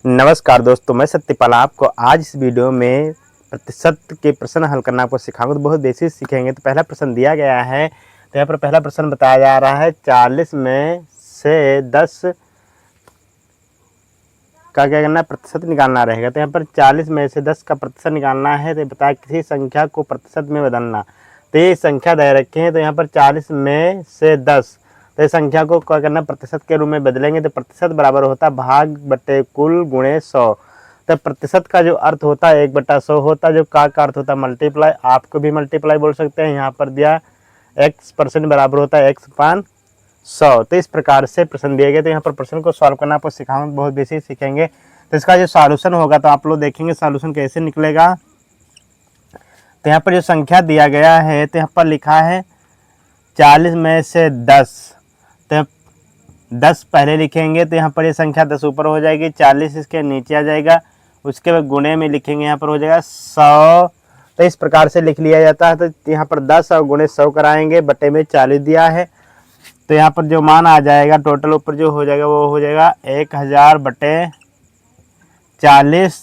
नमस्कार दोस्तों, मैं सत्यपाल आपको आज इस वीडियो में प्रतिशत के प्रश्न हल करना आपको सिखाऊंगा। तो बहुत बेसिक सीखेंगे। तो पहला प्रश्न दिया गया है, तो यहाँ पर पहला प्रश्न बताया जा रहा है 40 में से 10 का क्या करना है, प्रतिशत निकालना रहेगा। तो यहाँ पर 40 में से 10 का प्रतिशत निकालना है। तो बताया किसी संख्या को प्रतिशत में बदलना। तो ये संख्या दे रखे हैं, तो यहाँ पर 40 में से 10, तो इस संख्या को क्या करना, प्रतिशत के रूप में बदलेंगे। तो प्रतिशत बराबर होता है भाग बटे कुल गुणे 100। तो प्रतिशत का जो अर्थ होता है 1/100 होता है, जो का अर्थ होता है मल्टीप्लाई। आपको भी मल्टीप्लाई बोल सकते हैं। यहाँ पर दिया x% बराबर होता है x/100। तो इस प्रकार से प्रश्न दिए गए। तो यहाँ पर प्रश्न को सॉल्व करना आपको सिखाऊंगा, बहुत बेसिक सीखेंगे। तो इसका जो सॉल्यूशन होगा, तो आप लोग देखेंगे सॉल्यूशन कैसे निकलेगा। तो यहाँ पर जो संख्या दिया गया है, तो यहाँ पर लिखा है 40 में से 10, तो 10 पहले लिखेंगे। तो यहाँ पर ये संख्या 10 ऊपर हो जाएगी, 40 इसके नीचे आ जाएगा। उसके बाद गुणे में लिखेंगे, यहाँ पर हो जाएगा 100। तो इस प्रकार से लिख लिया जाता है। तो यहाँ पर 10 और गुणे 100 कराएंगे, बटे में 40 दिया है। तो यहाँ पर जो मान आ जाएगा टोटल ऊपर जो हो जाएगा वो हो जाएगा 1000 बटे 40।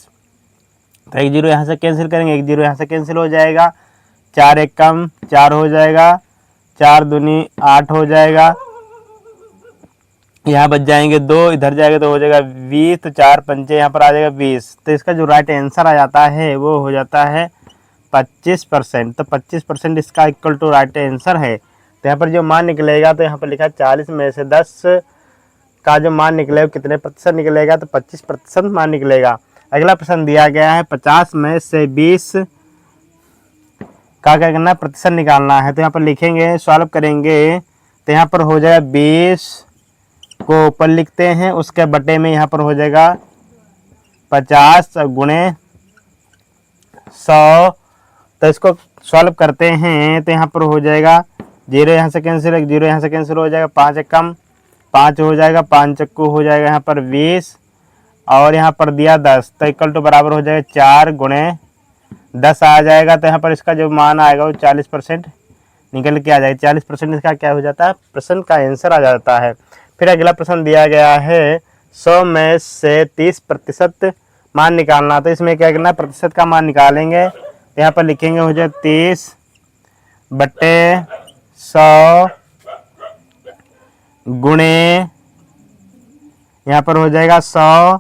तो 1 0 यहाँ से कैंसिल करेंगे, 1 0 यहाँ से कैंसिल हो जाएगा। 4 1 कम 4 हो जाएगा, 4 दूनी 8 हो जाएगा। यहाँ बच जाएंगे 2, इधर जाएगा तो हो जाएगा 20। तो 4 पंचे यहाँ पर आ जाएगा 20। तो इसका जो राइट आंसर आ जाता है वो हो जाता है 25%। तो 25% इसका इक्वल टू राइट आंसर है। तो यहाँ पर जो मान निकलेगा, तो यहाँ पर लिखा 40 में से 10 का जो मान निकलेगा कितने प्रतिशत निकलेगा, तो 25% मान निकलेगा। अगला प्रश्न दिया गया है 50 में से 20 का क्या करना है, प्रतिशत निकालना है। तो यहाँ पर लिखेंगे, सॉल्व करेंगे। तो यहाँ पर हो जाएगा 20 को ऊपर लिखते हैं, उसके बटे में यहाँ पर हो जाएगा 50 गुणे 100। तो इसको सॉल्व करते हैं। तो यहाँ पर हो जाएगा 0 यहाँ से कैंसिल, 0 यहाँ से कैंसिल हो जाएगा, 5 1 कम 5 हो जाएगा, 5 चक्कू हो जाएगा यहाँ पर 20, और यहाँ पर दिया 10। तो इक्वल टू बराबर हो जाएगा 4 गुणे 10 आ जाएगा। तो यहाँ पर इसका जो मान आएगा वो 40% निकल के आ जाएगा। 40% इसका क्या हो जाता है, प्रश्न का आंसर आ जाता है। फिर अगला प्रश्न दिया गया है 100 में से 30% मान निकालना। तो इसमें क्या करना है, प्रतिशत का मान निकालेंगे। तो यहाँ पर लिखेंगे हो जाए 30 बटे 100 गुणे यहाँ पर हो जाएगा 100।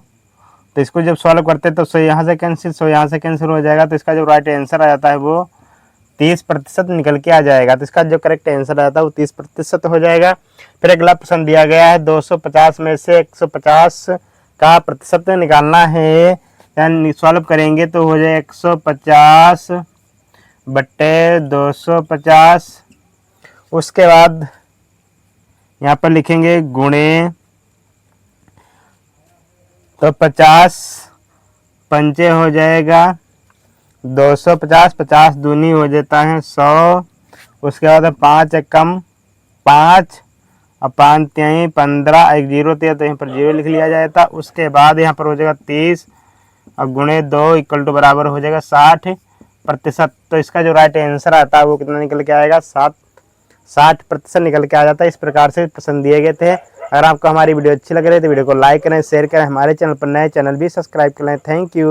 तो इसको जब सॉल्व करते हैं तो 100 यहाँ से कैंसिल, 100 यहाँ से कैंसिल हो जाएगा। तो इसका जो राइट आंसर आ जाता है वो 30% निकल के आ जाएगा। तो इसका जो करेक्ट आंसर आता है वो 30% हो जाएगा। फिर अगला प्रश्न दिया गया है 250 में से 150 का प्रतिशत निकालना है। यानी सॉल्व करेंगे तो हो जाए 150 बटे 250। उसके बाद यहाँ पर लिखेंगे गुणे, तो 50 पंचे हो जाएगा 250, 50 दूनी हो जाता है 100। उसके बाद 5 कम 5 और 5 3 15, 1 0 थे, तो यहाँ पर 0 लिख लिया जाता। उसके बाद यहाँ पर हो जाएगा 30 और गुणे 2 इक्वल टू बराबर हो जाएगा 60%। तो इसका जो राइट आंसर आता है वो कितना निकल के आएगा, 60% निकल के आ जाता है। इस प्रकार से प्रश्न दिए गए थे। अगर आपको हमारी वीडियो अच्छी लग रही है तो वीडियो को लाइक करें, शेयर करें। हमारे चैनल पर नए चैनल भी सब्सक्राइब करें। Thank you.